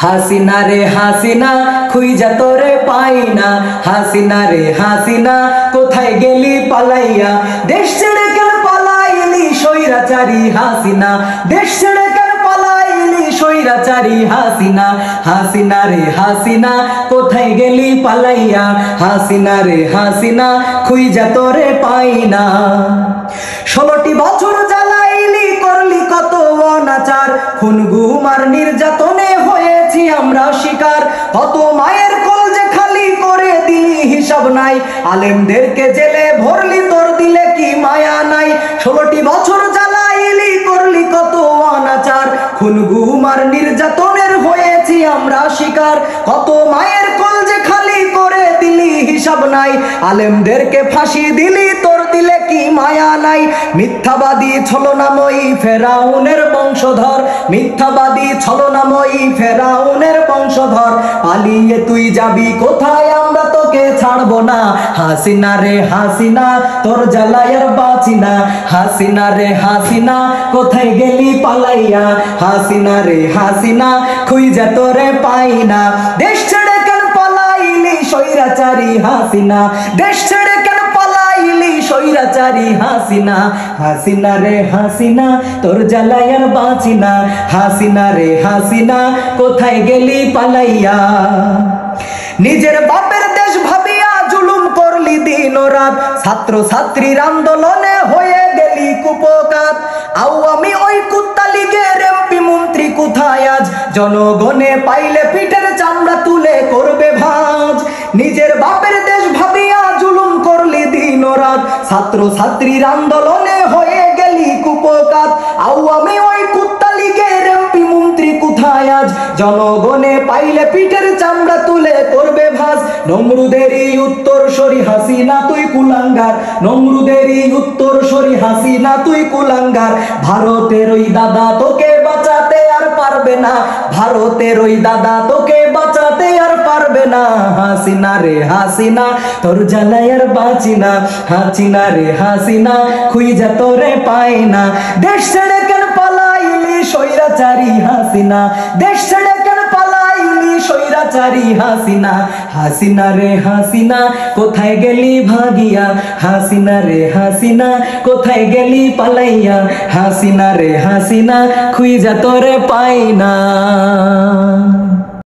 হাসিনা রে হাসিনা খুঁজা তোরে পাই না, হাসিনা রে হাসিনা কোথায় গেলি পালাইয়া, দেশ ছেড়ে কেন পালাইলি স্বৈরাচারী হাসিনা, দেশ ছেড়ে কেন পালাইলি স্বৈরাচারী হাসিনা, হাসিনা রে হাসিনা কোথায় গেলি পালাইয়া, হাসিনা রে হাসিনা খুঁজা তোরে পাই না। 16টি বছর জ্বালাইলি করলি কত অনাচার, খুন গুম আর নির্যাতনে হয়েছি আমরা শিকার, কত মায়ের কোল যে খালি করে দিলি হিসাব নাই, আলেমদেরকে জেলে ভরলি তোর দিলে কি মায়া নাই। 16টি বছর জ্বালাইলি করলি কত অনাচার, খুন গুম আর নির্যাতনের হয়েছি আমরা শিকার, কত মায়ের কোল যে খালি করে দিলি হিসাব নাই, আলেমদেরকে ফাঁসি দিলি তোর দিলে কি মায়া নাই। মিথ্যাবাদী ছলনাময়ী ফেরাউনের বংশধর, মিথ্যাবাদী ছলনাময়ী ফেরাউনের বংশধর, পালিয়ে তুই যাবি কোথায় আমরা তোকে ছাড়বো না, হাসিনা রে হাসিনা তোর জ্বালায় আর বাঁচি না, হাসিনা রে হাসিনা কোথায় গেলি পালাইয়া, হাসিনা রে হাসিনা খুঁজা তোরে পাই না, দেশ ছেড়ে কেন পালাইলি স্বৈরাচারী হাসিনা, দেশ ছেড়ে কেন পালাইলি স্বৈরাচারী হাসিনা, হাসিনা রে হাসিনা তোর জ্বালায় আর বাঁচি না, হাসিনা রে হাসিনা কোথায় গেলি পালাইয়া। নিজের বাপের দেশ ভাবিয়া জুলুম করলি দিন ও রাত, ছাত্র ছাত্রীর আন্দোলনে হয়ে গেলি কুপকাত, আওয়ামী ওই কুত্তা লীগের এমপি মন্ত্রী কোথায় আজ, জনগণে পাইলে পিঠের চামড়া তুলে করবে ভাঁজ। নিজের বাপের দেশ ভাবিয়া জুলুম করলি দিন ও রাত, ছাত্র ছাত্রীর আন্দোলনে হয়ে গেলি কুপকাত, আওয়ামী ওই কুত্তা লীগের এমপি মন্ত্রী কোথায় আজ, জনগণে পাইলে পিঠের চামড়া তুলে করবে ভাঁজ। নমরুদেরই উত্তরসূরি হাসিনা তুই কুলাঙ্গার, নমরুদেরই উত্তরসূরি হাসিনা তুই কুলাঙ্গার, ভারতের ওই দাদা তোকে বাঁচাতে আর পারবে না, ভারতের ওই দাদা তোকে বাঁচাতে আর পারবে না, হাসিনা রে হাসিনা তোর জ্বালায় আর বাঁচি না, হাসিনা রে হাসিনা খুঁজা তোরে পাই না, দেশ ছেড়ে কেন পালাইলি স্বৈরাচারী হাসিনা, দেশ ছেড়ে কেন পালাইলি স্বৈরাচারী হাসিনা, হাসিনা রে হাসিনা কোথায় গেলি ভাগিয়া, হাসিনা রে হাসিনা কোথায় গেলি পালাইয়া, হাসিনা রে হাসিনা খুঁজা তোরে পাই না।